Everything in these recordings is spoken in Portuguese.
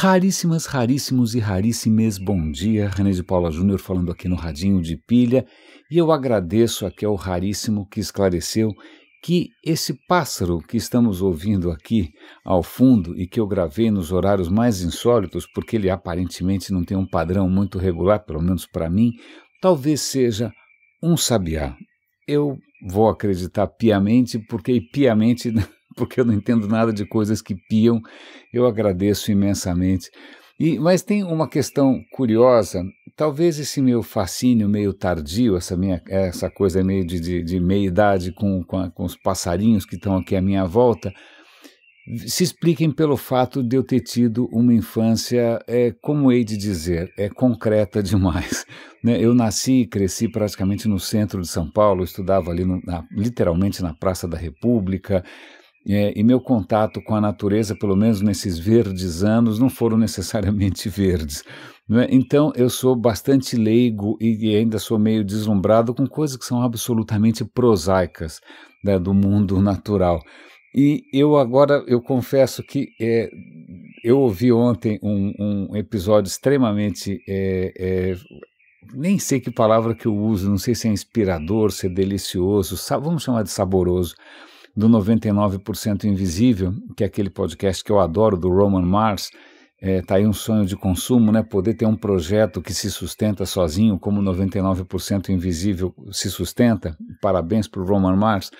Raríssimas, raríssimos e raríssimes, bom dia, René de Paula Júnior falando aqui no Radinho de Pilha, e eu agradeço aqui ao Raríssimo que esclareceu que esse pássaro que estamos ouvindo aqui ao fundo e que eu gravei nos horários mais insólitos, porque ele aparentemente não tem um padrão muito regular, pelo menos para mim, talvez seja um sabiá. Eu vou acreditar piamente, porque eu não entendo nada de coisas que piam, eu agradeço imensamente. Mas tem uma questão curiosa, talvez esse meu fascínio meio tardio, essa coisa meio de meia-idade com os passarinhos que estão aqui à minha volta, se expliquem pelo fato de eu ter tido uma infância, como hei de dizer, concreta demais. Né? Eu nasci e cresci praticamente no centro de São Paulo, eu estudava ali literalmente na Praça da República, e meu contato com a natureza, pelo menos nesses verdes anos, não foram necessariamente verdes. Né? Então eu sou bastante leigo e ainda sou meio deslumbrado com coisas que são absolutamente prosaicas, né, do mundo natural. E eu confesso que eu ouvi ontem um episódio extremamente, nem sei que palavra que eu uso, não sei se é inspirador, se é delicioso, vamos chamar de saboroso, do 99% Invisível, que é aquele podcast que eu adoro, do Roman Mars. Tá aí um sonho de consumo, né? Poder ter um projeto que se sustenta sozinho, como 99% Invisível se sustenta. Parabéns para o Roman Mars.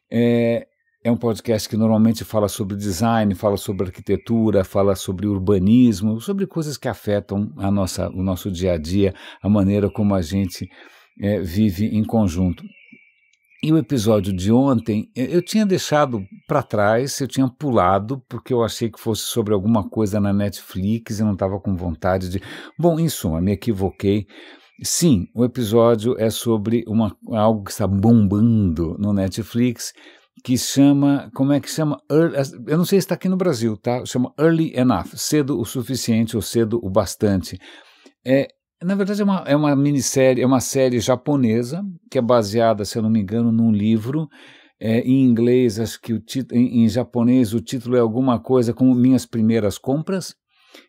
É um podcast que normalmente fala sobre design, fala sobre arquitetura, fala sobre urbanismo, sobre coisas que afetam o nosso dia a dia, a maneira como a gente vive em conjunto. E o episódio de ontem, eu tinha deixado para trás, eu tinha pulado, porque eu achei que fosse sobre alguma coisa na Netflix, eu não estava com vontade de... Bom, em suma, me equivoquei. Sim, o episódio é sobre algo que está bombando no Netflix, que chama, como é que chama? Eu não sei se está aqui no Brasil, tá? Chama Early Enough, cedo o suficiente ou cedo o bastante. Na verdade é uma minissérie, é uma série japonesa, que é baseada, se eu não me engano, num livro, em inglês, acho que em japonês o título é alguma coisa como Minhas Primeiras Compras.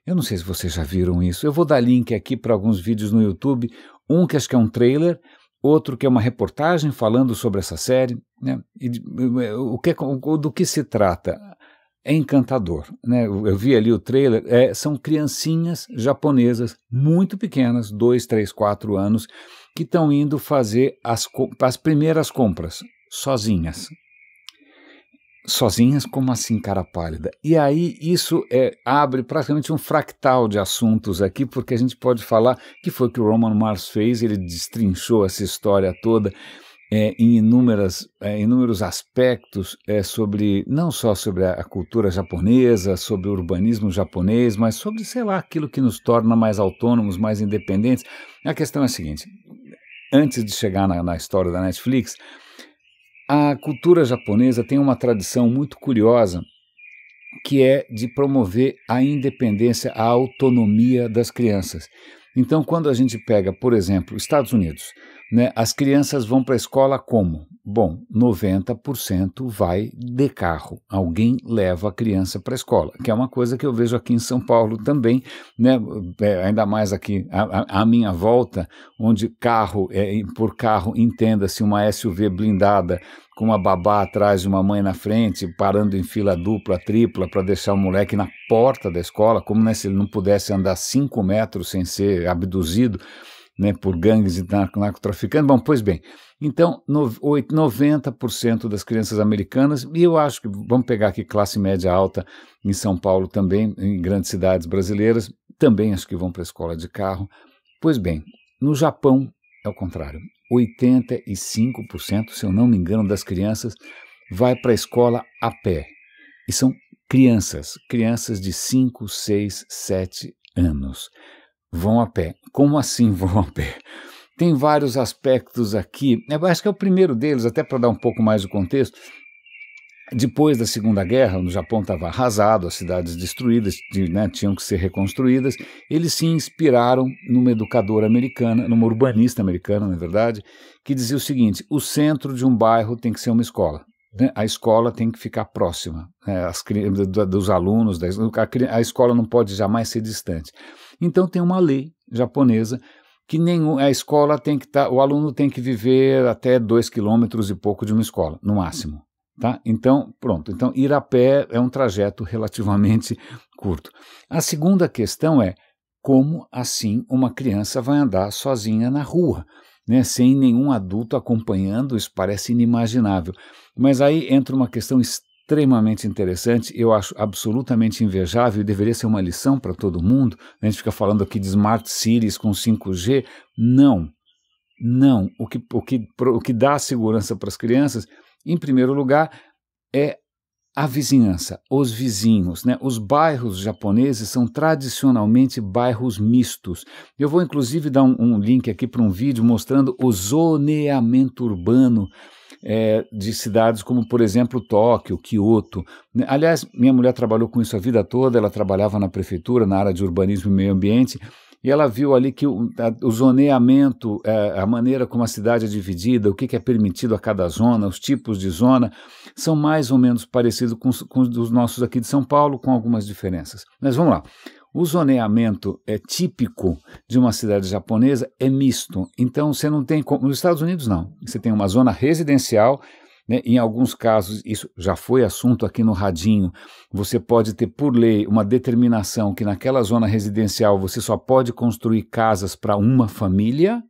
Eu não sei se vocês já viram isso, eu vou dar link aqui para alguns vídeos no YouTube, um que acho que é um trailer, outro que é uma reportagem falando sobre essa série, né? Do que se trata? É encantador, né? Eu vi ali o trailer, são criancinhas japonesas muito pequenas, 2, 3, 4 anos, que estão indo fazer as primeiras compras, sozinhas. Sozinhas, como assim, cara pálida? E aí isso abre praticamente um fractal de assuntos aqui, porque a gente pode falar que foi o que o Roman Mars fez, ele destrinchou essa história toda, em inúmeros aspectos, não só sobre a cultura japonesa, sobre o urbanismo japonês, mas sobre, sei lá, aquilo que nos torna mais autônomos, mais independentes. A questão é a seguinte, antes de chegar na história da Netflix, a cultura japonesa tem uma tradição muito curiosa, que é de promover a independência, a autonomia das crianças. Então, quando a gente pega, por exemplo, Estados Unidos, né, as crianças vão para a escola como? Bom, 90% vai de carro. Alguém leva a criança para a escola, que é uma coisa que eu vejo aqui em São Paulo também, né, ainda mais aqui à minha volta, onde por carro entenda-se uma SUV blindada, com uma babá atrás de uma mãe na frente, parando em fila dupla, tripla, para deixar o moleque na porta da escola, como se ele não pudesse andar 5 metros sem ser abduzido, né, por gangues de narcotraficantes. Bom, pois bem, então 90% das crianças americanas, e eu acho que vamos pegar aqui classe média alta em São Paulo também, em grandes cidades brasileiras, também acho que vão para a escola de carro. Pois bem, no Japão é o contrário, 85%, se eu não me engano, das crianças vai para a escola a pé, e são crianças de 5, 6, 7 anos. Vão a pé. Como assim vão a pé? Tem vários aspectos aqui, acho que é o primeiro deles, até para dar um pouco mais de contexto. Depois da Segunda Guerra, o Japão estava arrasado, as cidades destruídas, né, tinham que ser reconstruídas. Eles se inspiraram numa educadora americana, numa urbanista americana, na verdade, que dizia o seguinte: o centro de um bairro tem que ser uma escola. né, a escola tem que ficar próxima, dos alunos, a escola não pode jamais ser distante. Então tem uma lei japonesa que a escola tem que o aluno tem que viver até 2 quilômetros e pouco de uma escola, no máximo. Tá? Então, pronto. Então, ir a pé é um trajeto relativamente curto. A segunda questão é como, assim, uma criança vai andar sozinha na rua, né, sem nenhum adulto acompanhando? Isso parece inimaginável. Mas aí entra uma questão extremamente interessante, eu acho absolutamente invejável e deveria ser uma lição para todo mundo. A gente fica falando aqui de smart cities com 5G. Não, não. O que dá segurança para as crianças, em primeiro lugar, é a vizinhança, os vizinhos, né? Os bairros japoneses são tradicionalmente bairros mistos. Eu vou inclusive dar um link aqui para um vídeo mostrando o zoneamento urbano de cidades como, por exemplo, Tóquio, Kyoto. Aliás, minha mulher trabalhou com isso a vida toda, ela trabalhava na prefeitura, na área de urbanismo e meio ambiente, e ela viu ali que o zoneamento, a maneira como a cidade é dividida, o que é permitido a cada zona, os tipos de zona, são mais ou menos parecidos com os nossos aqui de São Paulo, com algumas diferenças. Mas vamos lá. O zoneamento típico de uma cidade japonesa é misto. Então, você não tem... Nos Estados Unidos, não. Você tem uma zona residencial, né? Em alguns casos, isso já foi assunto aqui no Radinho, você pode ter por lei uma determinação que naquela zona residencial você só pode construir casas para uma família,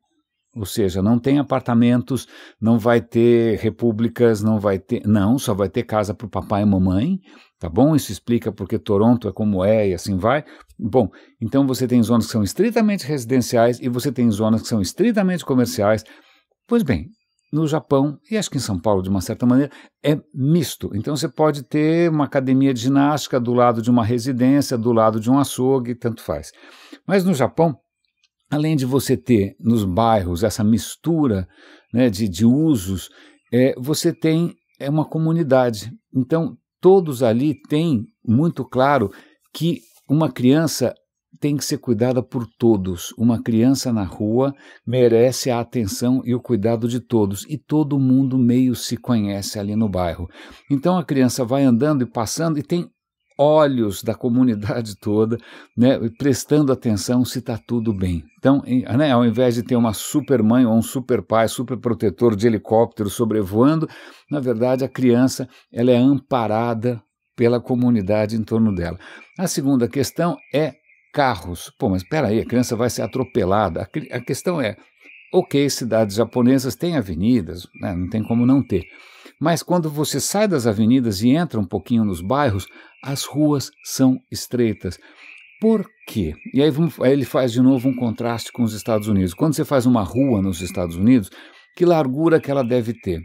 ou seja, não tem apartamentos, não vai ter repúblicas, só vai ter casa para o papai e mamãe, tá bom? Isso explica porque Toronto é como é e assim vai. Bom, então você tem zonas que são estritamente residenciais e você tem zonas que são estritamente comerciais. Pois bem, no Japão, e acho que em São Paulo de uma certa maneira, é misto. Então você pode ter uma academia de ginástica do lado de uma residência, do lado de um açougue, tanto faz. Mas no Japão, além de você ter nos bairros essa mistura, né, de usos, você tem uma comunidade. Então todos ali têm muito claro que uma criança tem que ser cuidada por todos. Uma criança na rua merece a atenção e o cuidado de todos. E todo mundo meio se conhece ali no bairro. Então a criança vai andando e passando e tem olhos da comunidade toda, né, prestando atenção se está tudo bem. Então, né, ao invés de ter uma super mãe ou um super pai, super protetor de helicóptero sobrevoando, na verdade a criança ela é amparada pela comunidade em torno dela. A segunda questão é carros. Pô, mas espera aí, a criança vai ser atropelada. A questão é, ok, cidades japonesas têm avenidas, né, não tem como não ter. Mas quando você sai das avenidas e entra um pouquinho nos bairros, as ruas são estreitas. Por quê? E aí ele faz de novo um contraste com os Estados Unidos. Quando você faz uma rua nos Estados Unidos, que largura que ela deve ter?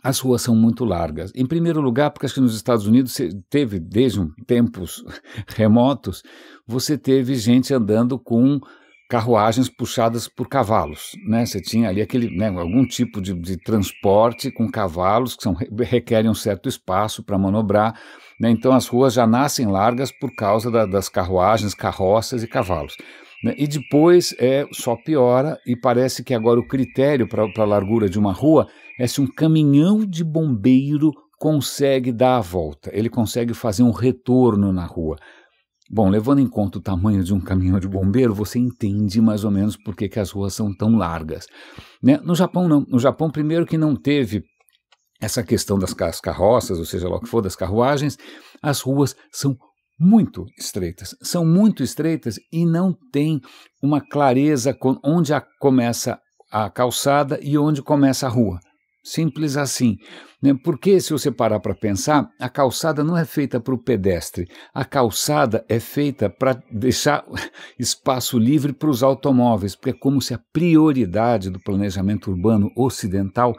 As ruas são muito largas. Em primeiro lugar, porque acho que nos Estados Unidos teve, desde tempos remotos, você teve gente andando com carruagens puxadas por cavalos, né? Você tinha ali algum tipo de transporte com cavalos que requerem um certo espaço para manobrar, né? Então as ruas já nascem largas por causa das carruagens, carroças e cavalos, né? E depois só piora e parece que agora o critério para a largura de uma rua é se um caminhão de bombeiro consegue dar a volta, ele consegue fazer um retorno na rua. Bom, levando em conta o tamanho de um caminhão de bombeiro, você entende mais ou menos por que as ruas são tão largas, né? No Japão não. No Japão, primeiro que não teve essa questão das carroças, ou seja lá o que for, das carruagens, as ruas são muito estreitas e não tem uma clareza onde começa a calçada e onde começa a rua. Simples assim, né? Porque se você parar para pensar, a calçada não é feita para o pedestre, a calçada é feita para deixar espaço livre para os automóveis, porque é como se a prioridade do planejamento urbano ocidental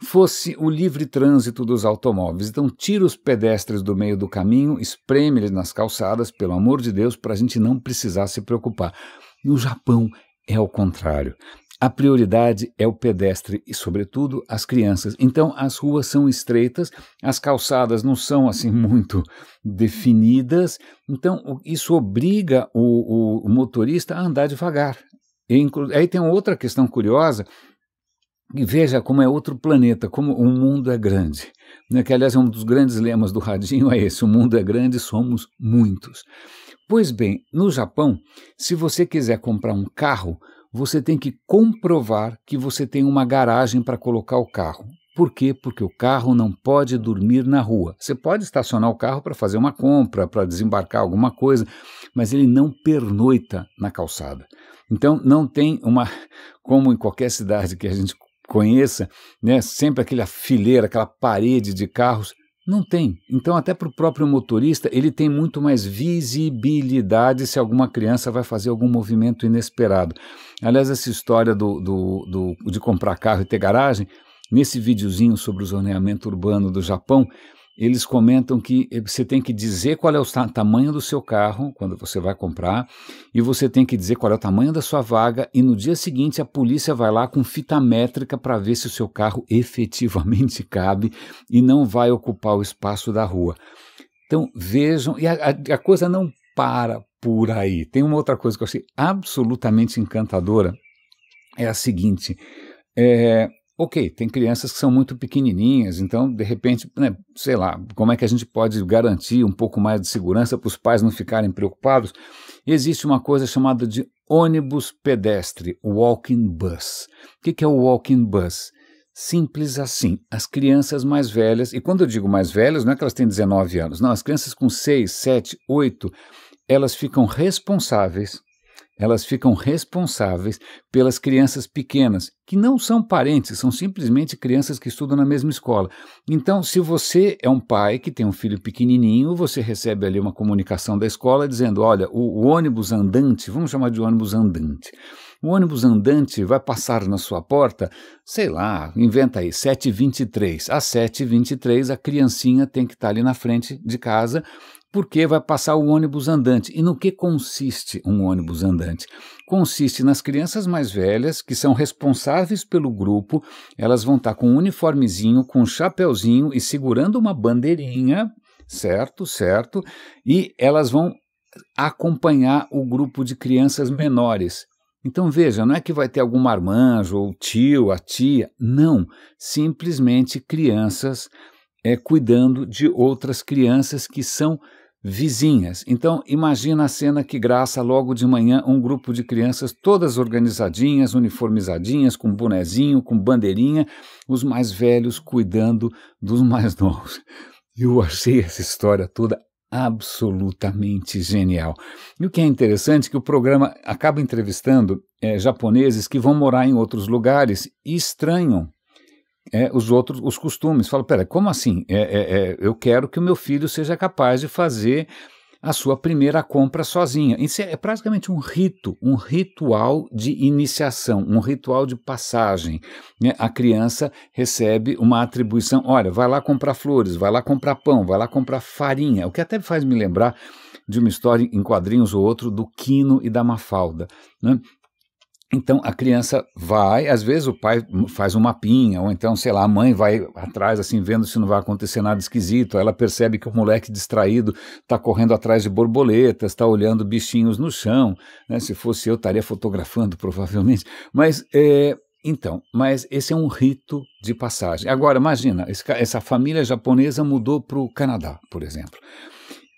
fosse o livre trânsito dos automóveis. Então tira os pedestres do meio do caminho, espreme eles nas calçadas, pelo amor de Deus, para a gente não precisar se preocupar. No Japão é o contrário. A prioridade é o pedestre e, sobretudo, as crianças. Então, as ruas são estreitas, as calçadas não são assim muito definidas, então isso obriga o motorista a andar devagar. Aí tem outra questão curiosa, E veja como é outro planeta, como o mundo é grande. Né? Que, aliás, é um dos grandes lemas do Radinho é esse, o mundo é grande, somos muitos. Pois bem, no Japão, se você quiser comprar um carro, você tem que comprovar que você tem uma garagem para colocar o carro. Por quê? Porque o carro não pode dormir na rua. Você pode estacionar o carro para fazer uma compra, para desembarcar alguma coisa, mas ele não pernoita na calçada. Então, não tem uma, como em qualquer cidade que a gente conheça, né, sempre aquela fileira, aquela parede de carros. Não tem. Então, até para o próprio motorista, ele tem muito mais visibilidade se alguma criança vai fazer algum movimento inesperado. Aliás, essa história de comprar carro e ter garagem, nesse videozinho sobre o zoneamento urbano do Japão, eles comentam que você tem que dizer qual é o tamanho do seu carro quando você vai comprar, e você tem que dizer qual é o tamanho da sua vaga, e no dia seguinte a polícia vai lá com fita métrica para ver se o seu carro efetivamente cabe e não vai ocupar o espaço da rua. Então vejam, e a coisa não para por aí. Tem uma outra coisa que eu achei absolutamente encantadora, é a seguinte, ok, tem crianças que são muito pequenininhas, então, de repente, né, sei lá, como é que a gente pode garantir um pouco mais de segurança para os pais não ficarem preocupados? Existe uma coisa chamada de ônibus pedestre, walking bus. O que é o walking bus? Simples assim, as crianças mais velhas, e quando eu digo mais velhas, não é que elas têm 19 anos, não, as crianças com 6, 7, 8, elas ficam responsáveis pelas crianças pequenas, que não são parentes, são simplesmente crianças que estudam na mesma escola. Então, se você é um pai que tem um filho pequenininho, você recebe ali uma comunicação da escola dizendo, olha, o ônibus andante, vamos chamar de ônibus andante, o ônibus andante vai passar na sua porta, sei lá, inventa aí, 7h23. Às 7h23 a criancinha tem que estar ali na frente de casa, porque vai passar o ônibus andante. E no que consiste um ônibus andante? Consiste nas crianças mais velhas, que são responsáveis pelo grupo, elas vão estar com um uniformezinho, com um chapeuzinho e segurando uma bandeirinha, certo, e elas vão acompanhar o grupo de crianças menores. Então veja, não é que vai ter algum marmanjo, ou tio, a tia, não, simplesmente crianças cuidando de outras crianças que são vizinhas. Então, imagina a cena que graça logo de manhã um grupo de crianças todas organizadinhas, uniformizadinhas, com bonezinho, com bandeirinha, os mais velhos cuidando dos mais novos. Eu achei essa história toda absolutamente genial. E o que é interessante é que o programa acaba entrevistando japoneses que vão morar em outros lugares e estranham os costumes. Fala, pera, como assim? Eu quero que o meu filho seja capaz de fazer a sua primeira compra sozinha. Isso é praticamente um ritual de iniciação, um ritual de passagem. Né? A criança recebe uma atribuição, olha, vai lá comprar flores, vai lá comprar pão, vai lá comprar farinha, o que até faz me lembrar de uma história em quadrinhos ou outro do Quino e da Mafalda, né? Então a criança vai, às vezes o pai faz um mapinha, ou então, sei lá, a mãe vai atrás assim, vendo se não vai acontecer nada esquisito, ela percebe que o moleque distraído está correndo atrás de borboletas, está olhando bichinhos no chão, né? Se fosse eu estaria fotografando provavelmente, mas esse é um rito de passagem. Agora imagina, essa família japonesa mudou para o Canadá, por exemplo.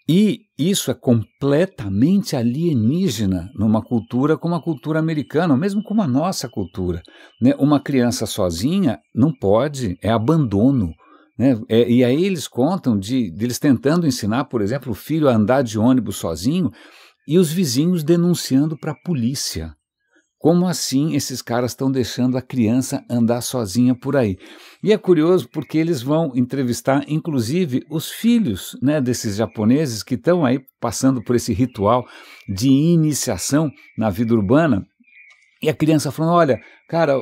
E isso é completamente alienígena numa cultura como a cultura americana, mesmo como a nossa cultura. Né? Uma criança sozinha não pode, é abandono. Né? E aí eles contam de eles tentando ensinar, por exemplo, o filho a andar de ônibus sozinho e os vizinhos denunciando para a polícia. Como assim esses caras estão deixando a criança andar sozinha por aí? E é curioso porque eles vão entrevistar, inclusive, os filhos, né, desses japoneses que estão aí passando por esse ritual de iniciação na vida urbana. E a criança falando, olha, cara,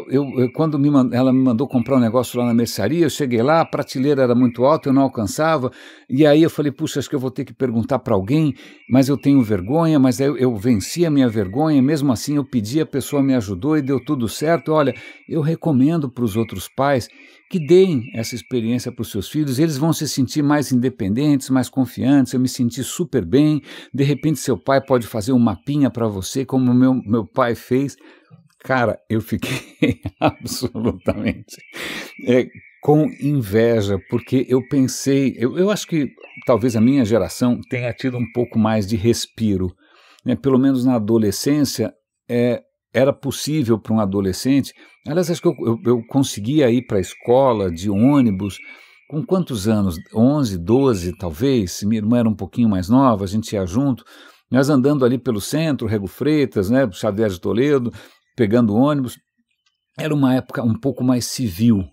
quando ela me mandou comprar um negócio lá na mercearia, eu cheguei lá, a prateleira era muito alta, eu não alcançava, e aí eu falei, puxa, acho que eu vou ter que perguntar para alguém, mas eu tenho vergonha, mas eu venci a minha vergonha, mesmo assim eu pedi, a pessoa me ajudou e deu tudo certo. Olha, eu recomendo para os outros pais que deem essa experiência para os seus filhos, eles vão se sentir mais independentes, mais confiantes, eu me senti super bem, de repente seu pai pode fazer um mapinha para você, como meu pai fez. Cara, eu fiquei absolutamente com inveja, porque eu pensei, eu acho que talvez a minha geração tenha tido um pouco mais de respiro, né? Pelo menos na adolescência, era possível para um adolescente, aliás, acho que eu conseguia ir para a escola de ônibus, com quantos anos? 11, 12 talvez, minha irmã era um pouquinho mais nova, a gente ia junto, nós andando ali pelo centro, Rego Freitas, né, Xavier de Toledo, pegando ônibus, era uma época um pouco mais civil,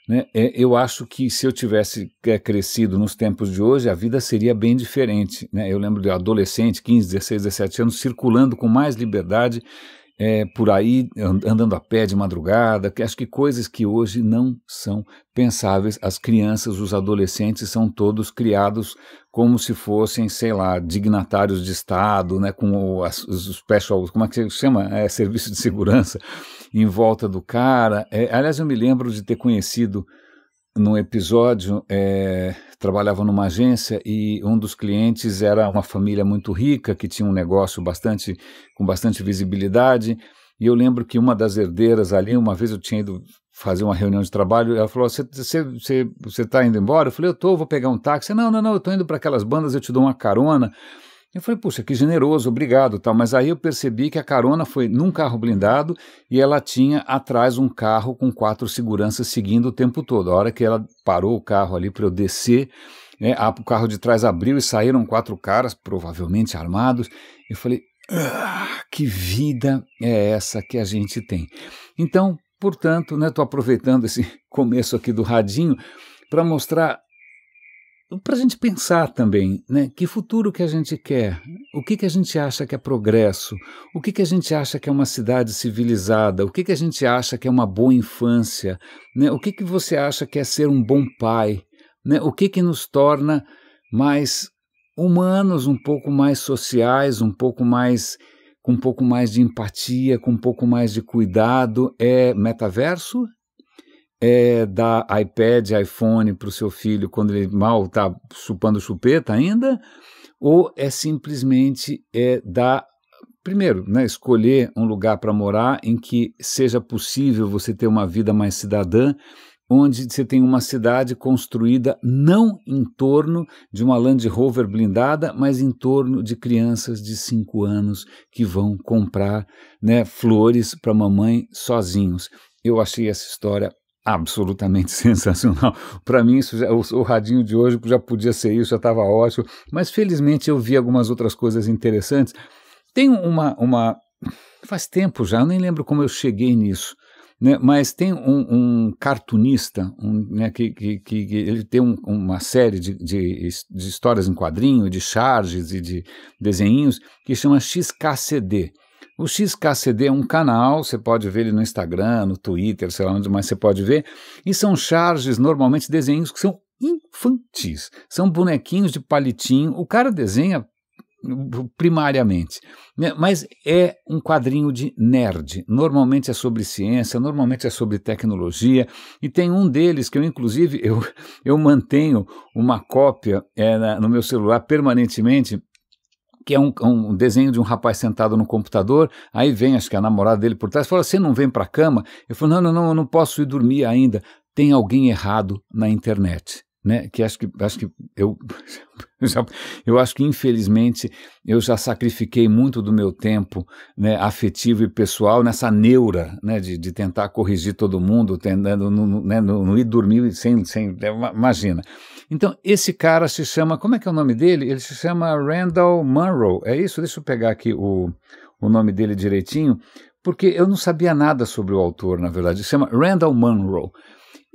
né? Eu acho que se eu tivesse crescido nos tempos de hoje, a vida seria bem diferente, né? Eu lembro de adolescente, 15, 16, 17 anos, circulando com mais liberdade, por aí, andando a pé de madrugada, que acho que coisas que hoje não são pensáveis. As crianças, os adolescentes são todos criados como se fossem, sei lá, dignatários de Estado, né, com os special, como é que se chama? Serviço de segurança em volta do cara. Aliás, eu me lembro de ter conhecido num episódio, trabalhava numa agência e um dos clientes era uma família muito rica, que tinha um negócio com bastante visibilidade, e eu lembro que uma das herdeiras ali, uma vez eu tinha ido fazer uma reunião de trabalho, ela falou, você está indo embora? Eu falei, vou pegar um táxi. Não, eu estou indo para aquelas bandas, eu te dou uma carona. Eu falei, puxa, que generoso, obrigado, tal. Mas aí eu percebi que a carona foi num carro blindado e ela tinha atrás um carro com 4 seguranças seguindo o tempo todo. A hora que ela parou o carro ali para eu descer, o carro de trás abriu e saíram 4 caras, provavelmente armados. Eu falei, que vida é essa que a gente tem? Então, portanto, estou aproveitando esse começo aqui do radinho para mostrar, para a gente pensar também, né, que futuro que a gente quer, o que a gente acha que é progresso, o que a gente acha que é uma cidade civilizada, o que a gente acha que é uma boa infância, né, o que você acha que é ser um bom pai, né, o que nos torna mais humanos, um pouco mais sociais, com um pouco mais de empatia, com um pouco mais de cuidado. É metaverso? É dar iPad, iPhone para o seu filho quando ele mal está chupando chupeta ainda? Ou é simplesmente dar, primeiro, né, escolher um lugar para morar em que seja possível você ter uma vida mais cidadã, onde você tem uma cidade construída não em torno de uma Land Rover blindada, mas em torno de crianças de 5 anos que vão comprar, né, flores para a mamãe sozinhos. Eu achei essa história absolutamente sensacional. Para mim, o radinho de hoje já podia ser isso, já estava ótimo, mas felizmente eu vi algumas outras coisas interessantes. Tem faz tempo já, eu nem lembro como eu cheguei nisso, né, mas tem um cartunista, né, que ele tem uma série de histórias em quadrinho, de charges e de desenhinhos, que chama XKCD. O XKCD é um canal, você pode ver ele no Instagram, no Twitter, sei lá onde mais você pode ver, e são charges, normalmente desenhos que são infantis, são bonequinhos de palitinho, o cara desenha primariamente, né? Mas é um quadrinho de nerd, normalmente é sobre ciência, normalmente é sobre tecnologia, e tem um deles que eu inclusive, eu mantenho uma cópia no meu celular permanentemente, que é um desenho de um rapaz sentado no computador, aí vem, acho que a namorada dele por trás, fala, você não vem para a cama? Eu falo, não, eu não posso ir dormir ainda, tem alguém errado na internet, né? Que acho que eu acho que infelizmente eu já sacrifiquei muito do meu tempo, né, afetivo e pessoal nessa neura, né, de tentar corrigir todo mundo, não ir dormir sem imagina. Então, esse cara se chama, como é que é o nome dele? Ele se chama Randall Munroe, é isso? Deixa eu pegar aqui o nome dele direitinho, porque eu não sabia nada sobre o autor, na verdade. Ele se chama Randall Munroe.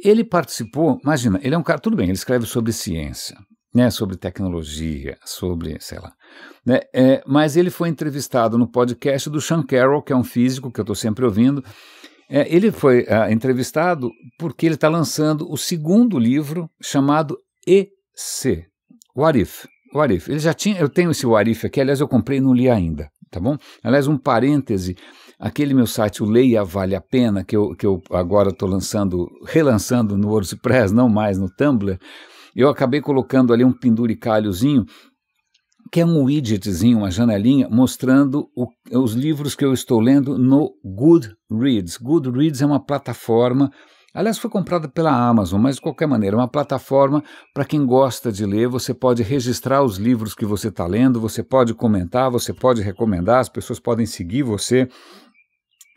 Ele participou, imagina, ele é um cara, tudo bem, ele escreve sobre ciência, né, sobre tecnologia, sobre, sei lá, né, mas ele foi entrevistado no podcast do Sean Carroll, que é um físico que eu estou sempre ouvindo. Ele foi entrevistado porque ele está lançando o segundo livro chamado EC, What If. Ele já tinha, eu tenho esse What If aqui, aliás eu comprei e não li ainda, tá bom? Aliás, um parêntese, aquele meu site, o Leia Vale a Pena, que eu agora estou relançando no WordPress, não mais no Tumblr, eu acabei colocando ali um penduricalhozinho, que é um widgetzinho, uma janelinha, mostrando os livros que eu estou lendo no Goodreads. Goodreads é uma plataforma, aliás, foi comprada pela Amazon, mas de qualquer maneira, é uma plataforma para quem gosta de ler. Você pode registrar os livros que você está lendo, você pode comentar, você pode recomendar, as pessoas podem seguir você.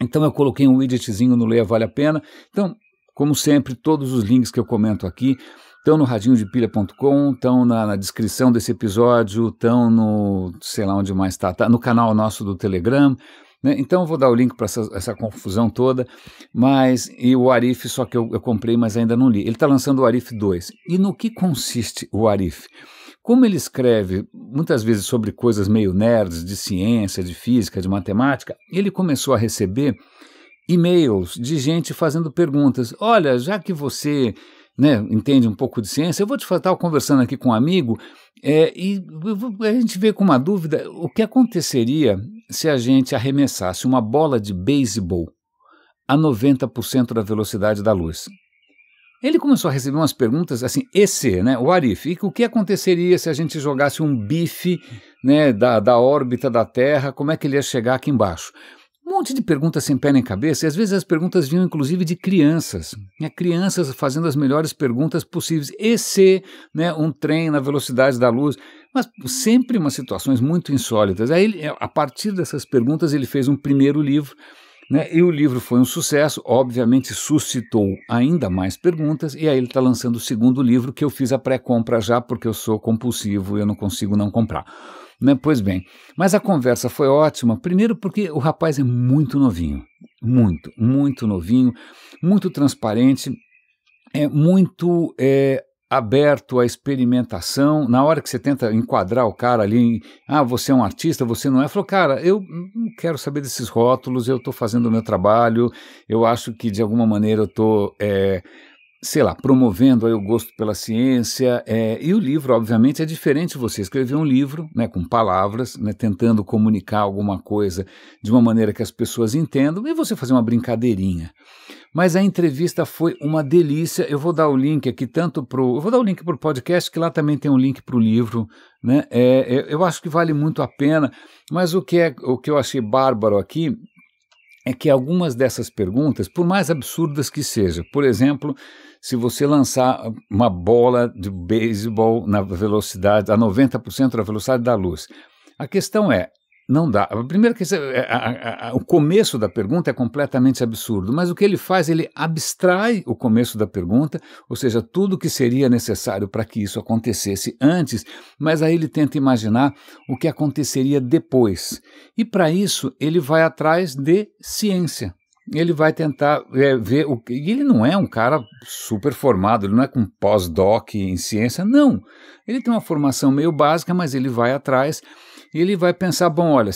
Então eu coloquei um widgetzinho no Leia Vale a Pena. Então, como sempre, todos os links que eu comento aqui estão no radinhodepilha.com, estão na descrição desse episódio, estão no, sei lá onde mais está, no canal nosso do Telegram, né? Então eu vou dar o link para essa confusão toda, e o Arif, só que eu comprei, mas ainda não li. Ele está lançando o Arif 2. E no que consiste o Arif? Como ele escreve muitas vezes sobre coisas meio nerds, de ciência, de física, de matemática, ele começou a receber e-mails de gente fazendo perguntas. Olha, já que você, né, entende um pouco de ciência, eu vou te estar conversando aqui com um amigo e a gente veio com uma dúvida: o que aconteceria se a gente arremessasse uma bola de beisebol a 90% da velocidade da luz? Ele começou a receber umas perguntas assim, né, o Arif, o que aconteceria se a gente jogasse um bife, né, da órbita da Terra, como é que ele ia chegar aqui embaixo? Um monte de perguntas sem pé nem cabeça, e às vezes as perguntas vinham inclusive de crianças, né, crianças fazendo as melhores perguntas possíveis, e se, né, um trem na velocidade da luz, mas sempre umas situações muito insólitas. Aí, a partir dessas perguntas, ele fez um primeiro livro, né, e o livro foi um sucesso, obviamente suscitou ainda mais perguntas, e aí ele está lançando o segundo livro, que eu fiz a pré-compra já, porque eu sou compulsivo e eu não consigo não comprar. Né, pois bem, mas a conversa foi ótima, primeiro porque o rapaz é muito novinho, muito novinho, muito transparente, muito aberto à experimentação. Na hora que você tenta enquadrar o cara ali, você é um artista, você não é, falou, cara, eu não quero saber desses rótulos, eu estou fazendo o meu trabalho, eu acho que de alguma maneira eu estou, sei lá, promovendo aí o gosto pela ciência, e o livro, obviamente, é diferente de você escrever um livro, né, com palavras, né, tentando comunicar alguma coisa de uma maneira que as pessoas entendam, e você fazer uma brincadeirinha. Mas a entrevista foi uma delícia. Eu vou dar o link aqui eu vou dar o link para o podcast, que lá também tem um link para o livro, né? Eu acho que vale muito a pena, mas o que eu achei bárbaro aqui é que algumas dessas perguntas, por mais absurdas que sejam, por exemplo, se você lançar uma bola de beisebol na velocidade, a 90% da velocidade da luz, a questão não dá. Primeiro que o começo da pergunta é completamente absurdo, mas o que ele faz, ele abstrai o começo da pergunta, ou seja, tudo que seria necessário para que isso acontecesse antes, mas aí ele tenta imaginar o que aconteceria depois. E para isso ele vai atrás de ciência. Ele vai tentar ver e ele não é um cara super formado, ele não é com pós-doc em ciência, não. Ele tem uma formação meio básica, mas ele vai atrás e ele vai pensar, bom, olha,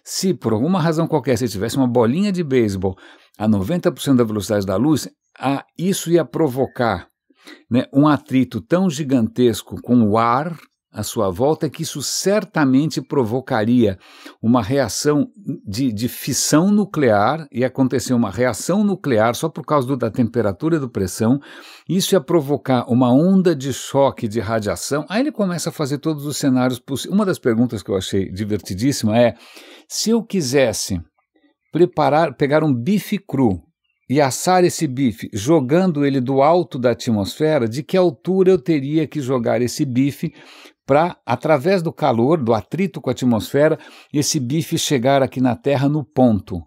se por alguma razão qualquer você tivesse uma bolinha de beisebol a 90% da velocidade da luz, isso ia provocar, né, um atrito tão gigantesco com o ar à sua volta que isso certamente provocaria uma reação de fissão nuclear, ia acontecer uma reação nuclear só por causa da temperatura e da pressão, isso ia provocar uma onda de choque de radiação. Aí ele começa a fazer todos os cenários possíveis. Uma das perguntas que eu achei divertidíssima é: se eu quisesse pegar um bife cru e assar esse bife jogando ele do alto da atmosfera, de que altura eu teria que jogar esse bife para, através do calor, do atrito com a atmosfera, esse bife chegar aqui na Terra no ponto?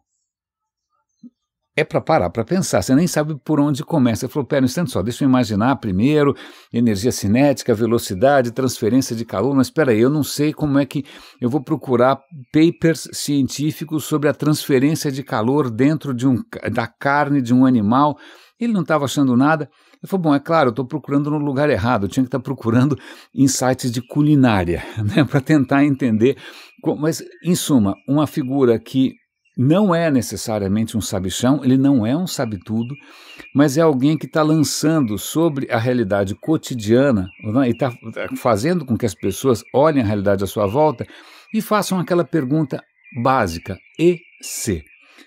É para parar para pensar, você nem sabe por onde começa. Ele falou, pera um instante só, deixa eu imaginar primeiro, energia cinética, velocidade, transferência de calor, mas espera aí, eu não sei como é que eu vou procurar papers científicos sobre a transferência de calor dentro da carne de um animal. Ele não estava achando nada. Ele falou, bom, é claro, eu estou procurando no lugar errado, eu tinha que estar procurando em sites de culinária, né, para tentar entender. Mas, em suma, uma figura que não é necessariamente um sabichão, ele não é um sabe-tudo, mas é alguém que está lançando sobre a realidade cotidiana, né, e está fazendo com que as pessoas olhem a realidade à sua volta e façam aquela pergunta básica, e se?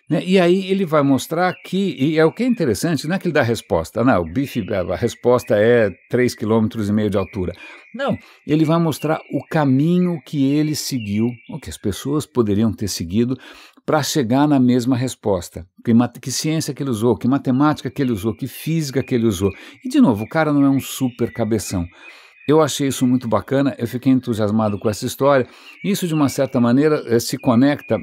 né? E aí ele vai mostrar que, e é o que é interessante, não é que ele dá a resposta, não, o bife, a resposta é 3,5 km de altura. Não, ele vai mostrar o caminho que ele seguiu, o que as pessoas poderiam ter seguido para chegar na mesma resposta. Que ciência que ele usou, que matemática que ele usou, que física que ele usou. E, de novo, o cara não é um super cabeção. Eu achei isso muito bacana, eu fiquei entusiasmado com essa história. Isso, de uma certa maneira, se conecta.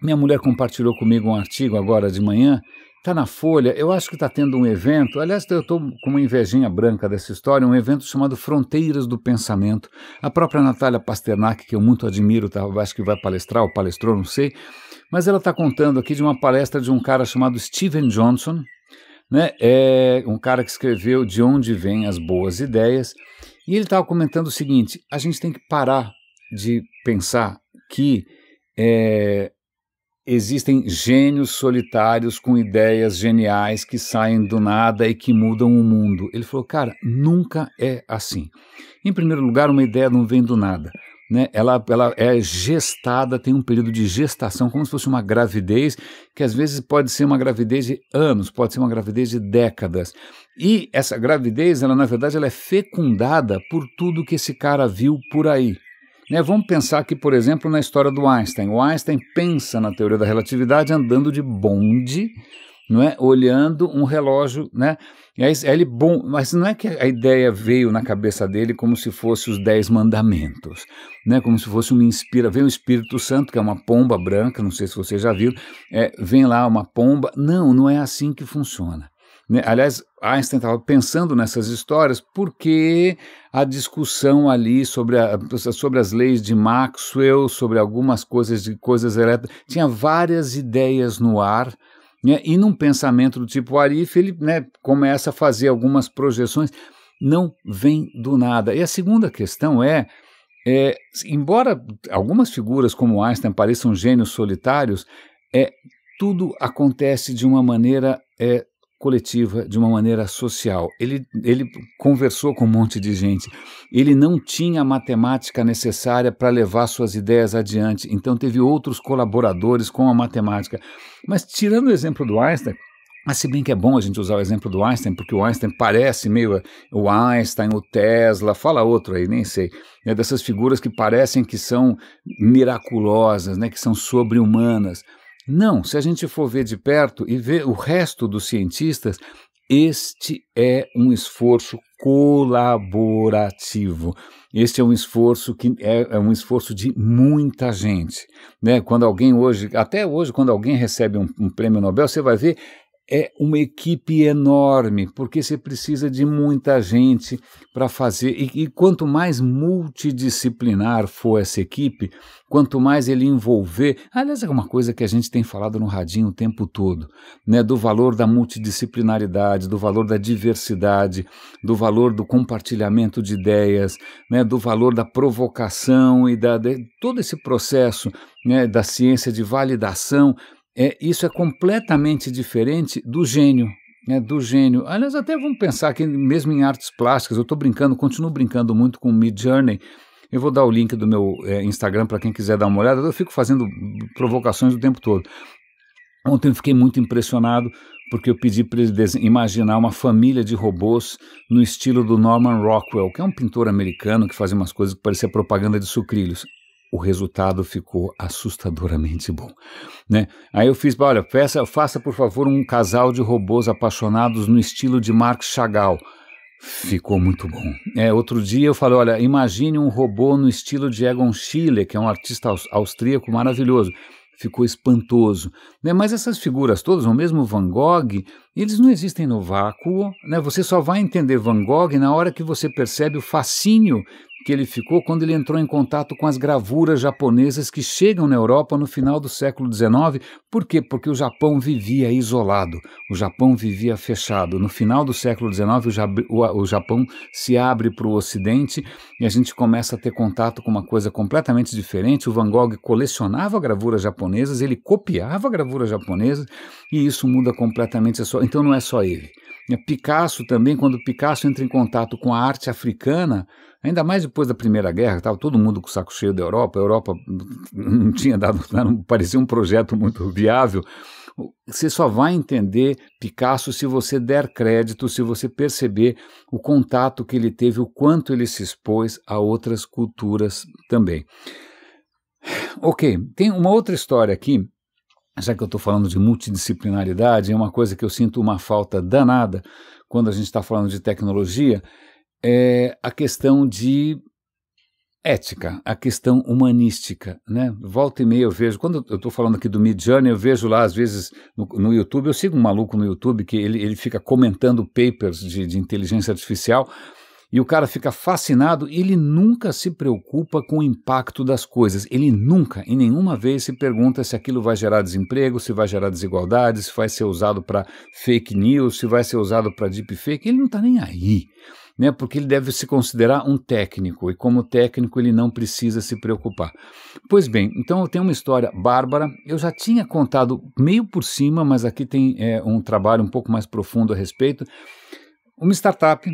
Minha mulher compartilhou comigo um artigo agora de manhã, está na Folha, eu acho que está tendo um evento, aliás, eu estou com uma invejinha branca dessa história, um evento chamado Fronteiras do Pensamento. A própria Natália Pasternak, que eu muito admiro, acho que vai palestrar, ou palestrou, não sei, mas ela está contando aqui de uma palestra de um cara chamado Steven Johnson, né? É um cara que escreveu De Onde Vêm as Boas Ideias, e ele estava comentando o seguinte: a gente tem que parar de pensar que existem gênios solitários com ideias geniais que saem do nada e que mudam o mundo. Ele falou, cara, nunca é assim. Em primeiro lugar, uma ideia não vem do nada, né? Ela é gestada, tem um período de gestação, como se fosse uma gravidez, que às vezes pode ser uma gravidez de anos, pode ser uma gravidez de décadas. E essa gravidez, ela na verdade, ela é fecundada por tudo que esse cara viu por aí. Né, vamos pensar aqui, por exemplo, na história do Einstein. O Einstein pensa na teoria da relatividade andando de bonde, não é? Olhando um relógio, né? E aí mas não é que a ideia veio na cabeça dele como se fosse os 10 mandamentos, né? Como se fosse veio o Espírito Santo, que é uma pomba branca, não sei se você já viu, vem lá uma pomba. Não é assim que funciona. Né? Aliás, Einstein estava pensando nessas histórias porque a discussão ali sobre as leis de Maxwell, sobre algumas coisas elétricas, tinha várias ideias no ar, né? E num pensamento do tipo Arif, ele, né, começa a fazer algumas projeções, não vem do nada. E a segunda questão embora algumas figuras como Einstein pareçam gênios solitários, tudo acontece de uma maneira coletiva, de uma maneira social. Ele conversou com um monte de gente, ele não tinha a matemática necessária para levar suas ideias adiante, então teve outros colaboradores com a matemática. Mas tirando o exemplo do Einstein, mas se bem que é bom a gente usar o exemplo do Einstein, porque o Einstein parece meio o Einstein, o Tesla, fala outro aí, nem sei, dessas figuras que parecem que são miraculosas, né, que são sobre-humanas. Não, se a gente for ver de perto e ver o resto dos cientistas, este é um esforço colaborativo. Este é um esforço que é um esforço de muita gente, né? Quando alguém até hoje, quando alguém recebe um prêmio Nobel, você vai ver, é uma equipe enorme, porque você precisa de muita gente para fazer, e quanto mais multidisciplinar for essa equipe, quanto mais ele envolver, aliás, é uma coisa que a gente tem falado no Radinho o tempo todo, né, do valor da multidisciplinaridade, do valor da diversidade, do valor do compartilhamento de ideias, né, do valor da provocação e de todo esse processo, né, da ciência de validação. Isso é completamente diferente do gênio, né, do gênio. Aliás, até vamos pensar que mesmo em artes plásticas, eu continuo brincando muito com o Midjourney. Eu vou dar o link do meu Instagram para quem quiser dar uma olhada. Eu fico fazendo provocações o tempo todo. Ontem eu fiquei muito impressionado porque eu pedi para ele imaginar uma família de robôs no estilo do Norman Rockwell, que é um pintor americano que fazia umas coisas que pareciam propaganda de sucrilhos. O resultado ficou assustadoramente bom, né? Aí eu fiz, olha, faça por favor um casal de robôs apaixonados no estilo de Marc Chagall. Ficou muito bom. Outro dia eu falei, olha, imagine um robô no estilo de Egon Schiele, que é um artista austríaco maravilhoso. Ficou espantoso, né? Mas essas figuras todas, ou mesmo Van Gogh, eles não existem no vácuo, né? Você só vai entender Van Gogh na hora que você percebe o fascínio que ele ficou quando ele entrou em contato com as gravuras japonesas que chegam na Europa no final do século XIX. Por quê? Porque o Japão vivia isolado, o Japão vivia fechado. No final do século XIX, o Japão se abre para o Ocidente e a gente começa a ter contato com uma coisa completamente diferente. O Van Gogh colecionava gravuras japonesas, ele copiava gravuras japonesas e isso muda completamente. Então não é só ele. Picasso também, quando Picasso entra em contato com a arte africana, ainda mais depois da Primeira Guerra, estava todo mundo com o saco cheio da Europa, a Europa não tinha dado, não parecia um projeto muito viável. Você só vai entender Picasso se você der crédito, se você perceber o contato que ele teve, o quanto ele se expôs a outras culturas também. Ok, tem uma outra história aqui, já que eu estou falando de multidisciplinaridade, é uma coisa que eu sinto uma falta danada quando a gente está falando de tecnologia, é a questão de ética, a questão humanística, né? Volta e meia eu vejo, quando eu estou falando aqui do Midjourney, eu vejo lá às vezes no YouTube, eu sigo um maluco no YouTube que ele fica comentando papers de inteligência artificial e o cara fica fascinado e ele nunca se preocupa com o impacto das coisas, ele nunca, em nenhuma vez se pergunta se aquilo vai gerar desemprego, se vai gerar desigualdade, se vai ser usado para fake news, se vai ser usado para deepfake, ele não está nem aí. Né, porque ele deve se considerar um técnico, e como técnico ele não precisa se preocupar. Pois bem, então eu tenho uma história bárbara, eu já tinha contado meio por cima, mas aqui tem um trabalho um pouco mais profundo a respeito. Uma startup,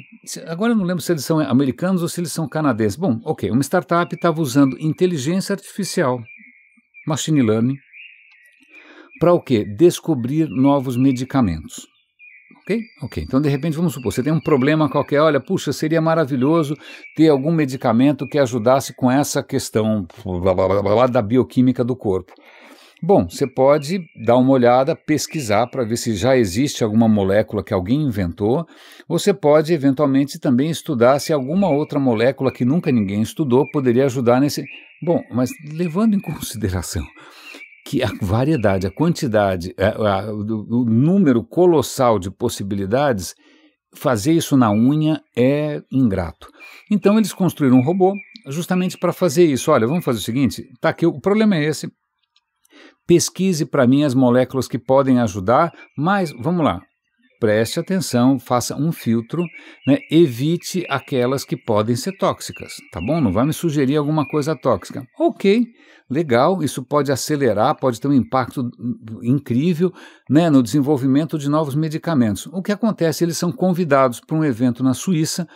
agora eu não lembro se eles são americanos ou se eles são canadenses. Bom, ok, uma startup estava usando inteligência artificial, machine learning, para o quê? Descobrir novos medicamentos. Ok, então de repente vamos supor, você tem um problema qualquer, olha, puxa, seria maravilhoso ter algum medicamento que ajudasse com essa questão da bioquímica do corpo. Bom, você pode dar uma olhada, pesquisar para ver se já existe alguma molécula que alguém inventou, ou você pode eventualmente também estudar se alguma outra molécula que nunca ninguém estudou poderia ajudar nesse... Bom, mas levando em consideração que a variedade, a quantidade, o número colossal de possibilidades, fazer isso na unha é ingrato. Então eles construíram um robô justamente para fazer isso. Olha, vamos fazer o seguinte, tá aqui, o problema é esse, pesquise para mim as moléculas que podem ajudar, mas vamos lá, preste atenção, faça um filtro, né, evite aquelas que podem ser tóxicas, tá bom? Não vai me sugerir alguma coisa tóxica. Ok, legal, isso pode acelerar, pode ter um impacto incrível, né, no desenvolvimento de novos medicamentos. O que acontece? Eles são convidados para um evento na Suíça,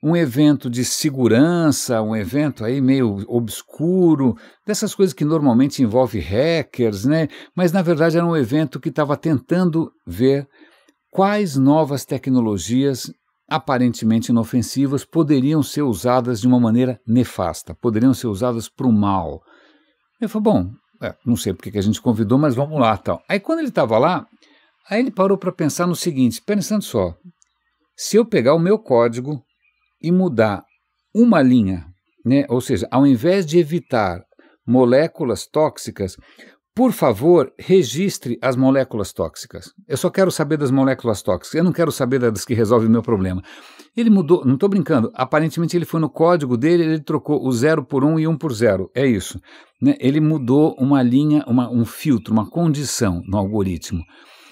um evento de segurança, um evento aí meio obscuro, dessas coisas que normalmente envolve hackers, né? Mas na verdade era um evento que estava tentando ver quais novas tecnologias aparentemente inofensivas poderiam ser usadas de uma maneira nefasta, poderiam ser usadas para o mal. Eu falei, bom, não sei porque que a gente convidou, mas vamos lá, tal. Aí quando ele estava lá, aí ele parou para pensar no seguinte, pensando só, se eu pegar o meu código e mudar uma linha, né, ou seja, ao invés de evitar moléculas tóxicas, por favor, registre as moléculas tóxicas. Eu só quero saber das moléculas tóxicas, eu não quero saber das que resolvem o meu problema. Ele mudou, não estou brincando, aparentemente ele foi no código dele, ele trocou o 0 por 1 e 1 por 0, é isso. Né? Ele mudou uma linha, um filtro, uma condição no algoritmo.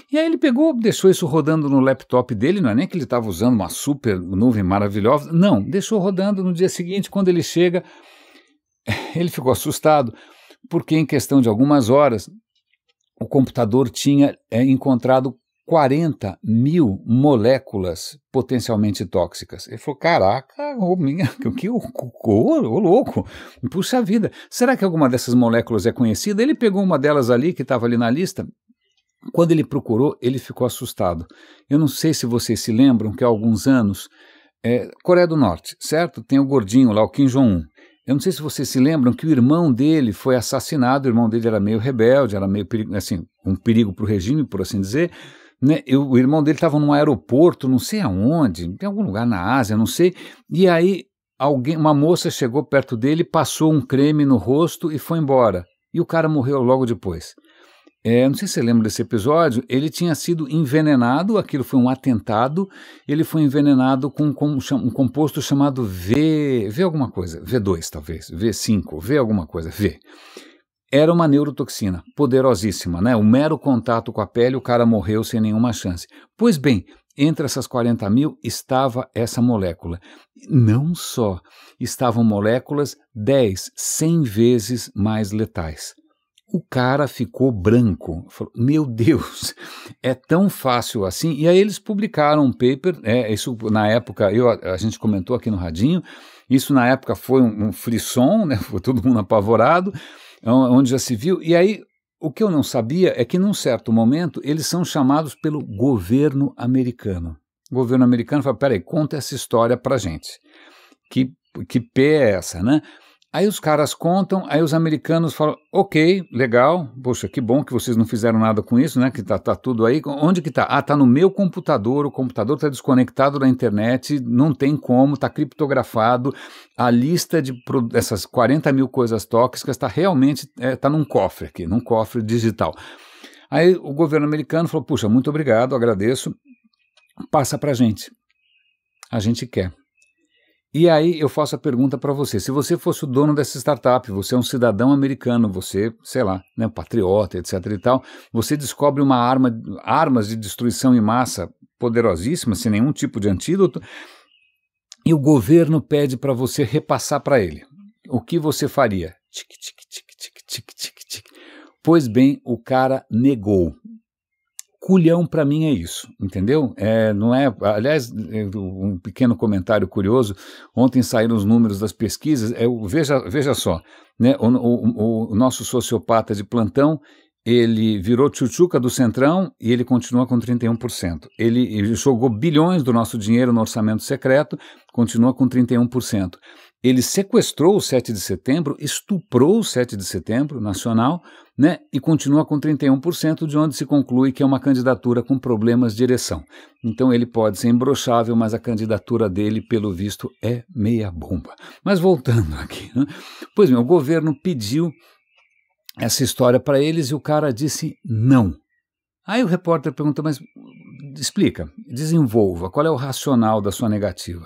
E aí ele pegou, deixou isso rodando no laptop dele, não é nem que ele estava usando uma super nuvem maravilhosa, não, deixou rodando. No dia seguinte, quando ele chega, ele ficou assustado, porque em questão de algumas horas, o computador tinha encontrado 40 mil moléculas potencialmente tóxicas. Ele falou, caraca, que louco, puxa vida, será que alguma dessas moléculas é conhecida? Ele pegou uma delas ali, que estava ali na lista. Quando ele procurou, ele ficou assustado. Eu não sei se vocês se lembram que há alguns anos, Coreia do Norte, certo? Tem o gordinho lá, o Kim Jong-un. Eu não sei se vocês se lembram que o irmão dele foi assassinado, o irmão dele era meio rebelde, era meio assim, um perigo para o regime, por assim dizer. Né? O irmão dele estava num aeroporto, não sei aonde, em algum lugar na Ásia, não sei, e aí uma moça chegou perto dele, passou um creme no rosto e foi embora. E o cara morreu logo depois. Não sei se você lembra desse episódio, ele tinha sido envenenado, aquilo foi um atentado, ele foi envenenado com um composto chamado V alguma coisa, V2 talvez, V5, V alguma coisa, V. Era uma neurotoxina, poderosíssima, né? O mero contato com a pele, o cara morreu sem nenhuma chance. Pois bem, entre essas 40 mil estava essa molécula. Não só, estavam moléculas 10, 100 vezes mais letais. O cara ficou branco, falou, meu Deus, é tão fácil assim. E aí eles publicaram um paper, isso na época a gente comentou aqui no Radinho, Isso na época foi um frisson, né? Foi todo mundo apavorado, onde já se viu. E aí, o que eu não sabia é que num certo momento eles são chamados pelo governo americano. O governo americano fala, peraí, conta essa história pra gente. Que pé é essa, né? Aí os caras contam, aí os americanos falam, ok, legal, poxa, que bom que vocês não fizeram nada com isso, né, que tá tudo aí. Onde que tá? Ah, tá no meu computador, o computador tá desconectado da internet, não tem como, tá criptografado, a lista dessas 40 mil coisas tóxicas tá realmente, tá num cofre aqui, num cofre digital. Aí o governo americano falou, puxa, muito obrigado, agradeço, passa pra gente, a gente quer. E aí eu faço a pergunta para você, se você fosse o dono dessa startup, você é um cidadão americano, você, sei lá, né, patriota, etc e tal, você descobre armas de destruição em massa poderosíssimas, sem nenhum tipo de antídoto, e o governo pede para você repassar para ele. O que você faria? Tic, tic, tic, tic, tic, tic, tic. Pois bem, o cara negou. Culhão para mim é isso, entendeu? Não é, aliás, um pequeno comentário curioso, ontem saíram os números das pesquisas, veja só, né, o nosso sociopata de plantão, ele virou tchutchuca do Centrão e ele continua com 31%. Ele jogou bilhões do nosso dinheiro no orçamento secreto, continua com 31%. Ele sequestrou o 7 de setembro, estuprou o 7 de setembro nacional, né, e continua com 31%, de onde se conclui que é uma candidatura com problemas de ereção. Então ele pode ser imbrochável, mas a candidatura dele, pelo visto, é meia bomba. Mas voltando aqui, né? Pois bem, o governo pediu essa história para eles e o cara disse não. Aí o repórter pergunta, mas explica, desenvolva, qual é o racional da sua negativa?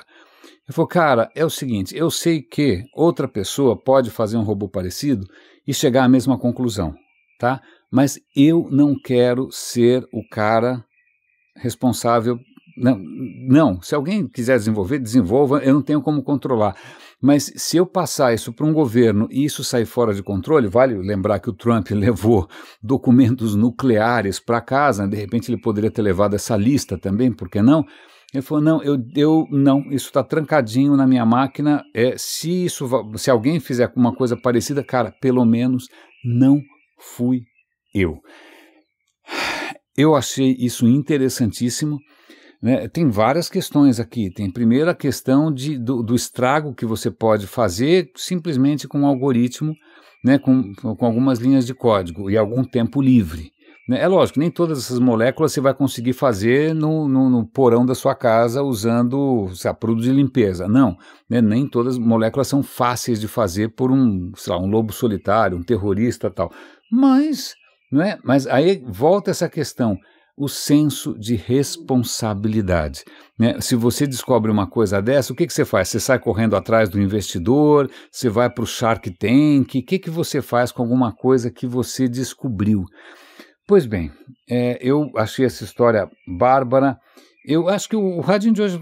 Ele falou, cara, é o seguinte, eu sei que outra pessoa pode fazer um robô parecido e chegar à mesma conclusão, tá? Mas eu não quero ser o cara responsável. Não, se alguém quiser desenvolver, desenvolva, eu não tenho como controlar. Mas se eu passar isso para um governo e isso sair fora de controle, vale lembrar que o Trump levou documentos nucleares para casa, de repente ele poderia ter levado essa lista também, por que não? Ele falou, não, não, isso está trancadinho na minha máquina, se alguém fizer uma coisa parecida, cara, pelo menos não fui eu. Eu achei isso interessantíssimo, né? Tem várias questões aqui, tem primeiro a questão do estrago que você pode fazer simplesmente com um algoritmo, né, com algumas linhas de código e algum tempo livre. É lógico, nem todas essas moléculas você vai conseguir fazer no porão da sua casa usando, sei lá, produto de limpeza. Não, né? Nem todas as moléculas são fáceis de fazer por um lobo solitário, um terrorista e tal. Mas, não é? Mas aí volta essa questão, o senso de responsabilidade, né? Se você descobre uma coisa dessa, o que você faz? Você sai correndo atrás do investidor, você vai para o Shark Tank, o que você faz com alguma coisa que você descobriu? Pois bem, eu achei essa história bárbara. Eu acho que o radinho de hoje,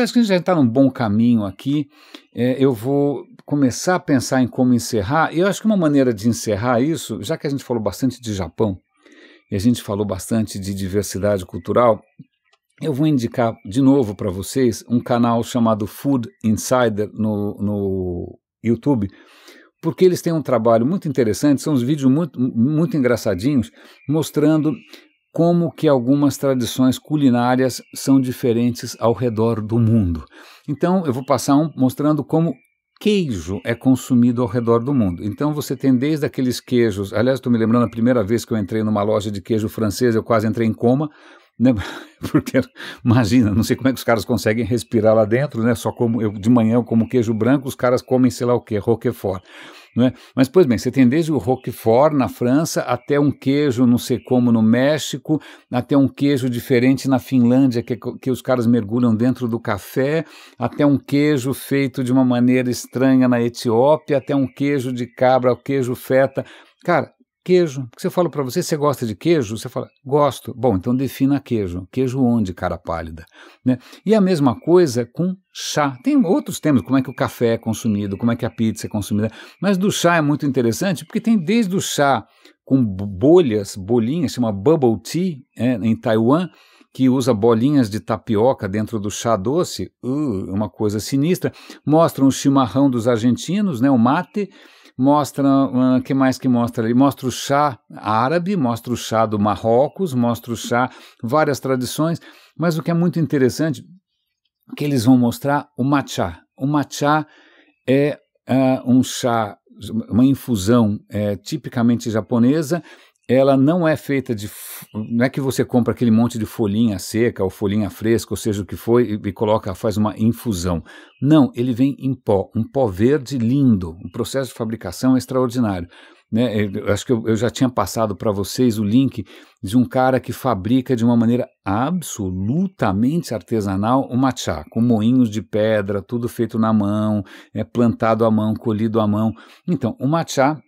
acho que a gente já está num bom caminho aqui. Eu vou começar a pensar em como encerrar, e eu acho que uma maneira de encerrar isso, já que a gente falou bastante de Japão, e a gente falou bastante de diversidade cultural, eu vou indicar de novo para vocês um canal chamado Food Insider no YouTube, porque eles têm um trabalho muito interessante, são uns vídeos muito engraçadinhos, mostrando como que algumas tradições culinárias são diferentes ao redor do mundo. Então, eu vou passar mostrando como queijo é consumido ao redor do mundo. Então, você tem desde aqueles queijos, aliás, estou me lembrando a primeira vez que eu entrei numa loja de queijo francês, eu quase entrei em coma, né? Porque, imagina, não sei como é que os caras conseguem respirar lá dentro, né? Só como de manhã eu como queijo branco, os caras comem sei lá o que, Roquefort, não é? Mas, pois bem, você tem desde o Roquefort na França, até um queijo não sei como no México, até um queijo diferente na Finlândia, que os caras mergulham dentro do café, até um queijo feito de uma maneira estranha na Etiópia, até um queijo de cabra, o queijo feta. Cara, queijo, porque você fala para você gosta de queijo? Você fala, gosto. Bom, então defina queijo. Queijo onde, cara pálida? Né? E a mesma coisa com chá. Tem outros temas, como é que o café é consumido, como é que a pizza é consumida. Mas do chá é muito interessante, porque tem desde o chá com bolinhas, chama bubble tea, em Taiwan, que usa bolinhas de tapioca dentro do chá doce, uma coisa sinistra. Mostram o chimarrão dos argentinos, né, o mate. Mostra, que mais que mostra ali? Mostra o chá árabe, mostra o chá do Marrocos, mostra o chá, várias tradições, mas o que é muito interessante é que eles vão mostrar o matcha. O matcha é um chá, uma infusão tipicamente japonesa. Ela não é feita não é que você compra aquele monte de folhinha seca ou folhinha fresca, ou seja o que for, e coloca, faz uma infusão. Não, ele vem em pó, um pó verde lindo, o processo de fabricação é extraordinário. Né? Eu acho que eu já tinha passado para vocês o link de um cara que fabrica de uma maneira absolutamente artesanal o matcha, com moinhos de pedra, tudo feito na mão, plantado à mão, colhido à mão. Então, o matcha,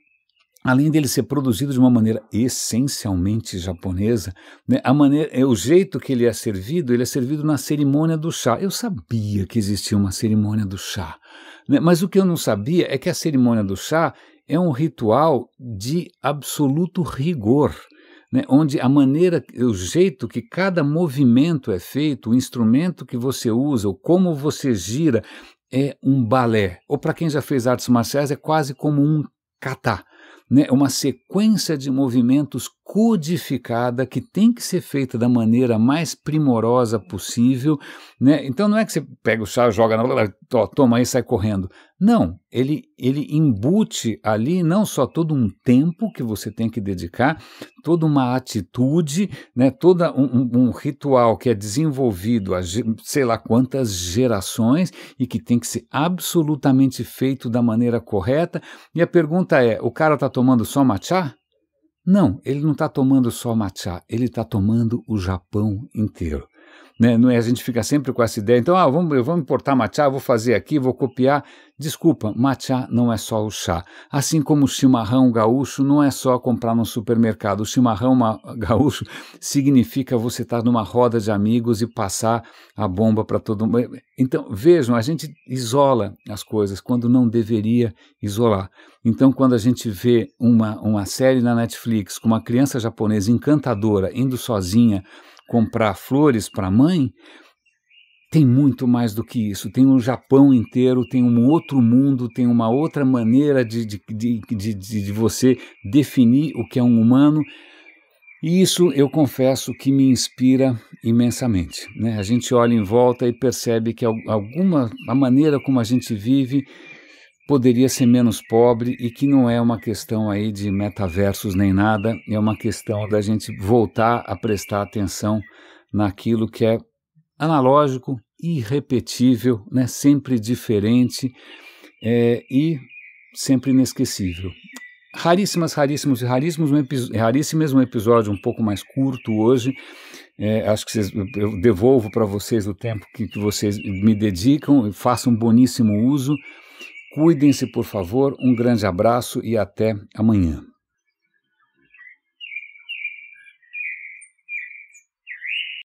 além dele ser produzido de uma maneira essencialmente japonesa, né, o jeito que ele é servido na cerimônia do chá. Eu sabia que existia uma cerimônia do chá, né, mas o que eu não sabia é que a cerimônia do chá é um ritual de absoluto rigor, né, onde o jeito que cada movimento é feito, o instrumento que você usa, ou como você gira, é um balé. Ou para quem já fez artes marciais, é quase como um kata. Né, uma sequência de movimentos codificada que tem que ser feita da maneira mais primorosa possível, né? Então não é que você pega o chá, joga toma aí e sai correndo. Não, ele embute ali não só todo um tempo que você tem que dedicar, toda uma atitude, né, todo um ritual que é desenvolvido a sei lá quantas gerações e que tem que ser absolutamente feito da maneira correta. E a pergunta é, o cara está tomando só matcha? Não, ele não está tomando só matcha, ele está tomando o Japão inteiro. Né? Não é, a gente fica sempre com essa ideia, então eu vou importar matcha, vou fazer aqui, vou copiar. Desculpa, matcha não é só o chá. Assim como o chimarrão gaúcho não é só comprar no supermercado. O chimarrão gaúcho significa você estar numa roda de amigos e passar a bomba para todo mundo. Então, vejam, a gente isola as coisas quando não deveria isolar. Então, quando a gente vê uma série na Netflix com uma criança japonesa encantadora indo sozinha comprar flores para a mãe, tem muito mais do que isso. Tem um Japão inteiro, tem um outro mundo, tem uma outra maneira de você definir o que é um humano. E isso, eu confesso, que me inspira imensamente. Né? A gente olha em volta e percebe que a maneira como a gente vive poderia ser menos pobre e que não é uma questão aí de metaversos nem nada, é uma questão da gente voltar a prestar atenção naquilo que é analógico, irrepetível, né? Sempre diferente e sempre inesquecível. Raríssimos, um episódio um pouco mais curto hoje. Acho que eu devolvo para vocês o tempo que vocês me dedicam e façam um boníssimo uso. Cuidem-se, por favor, um grande abraço e até amanhã.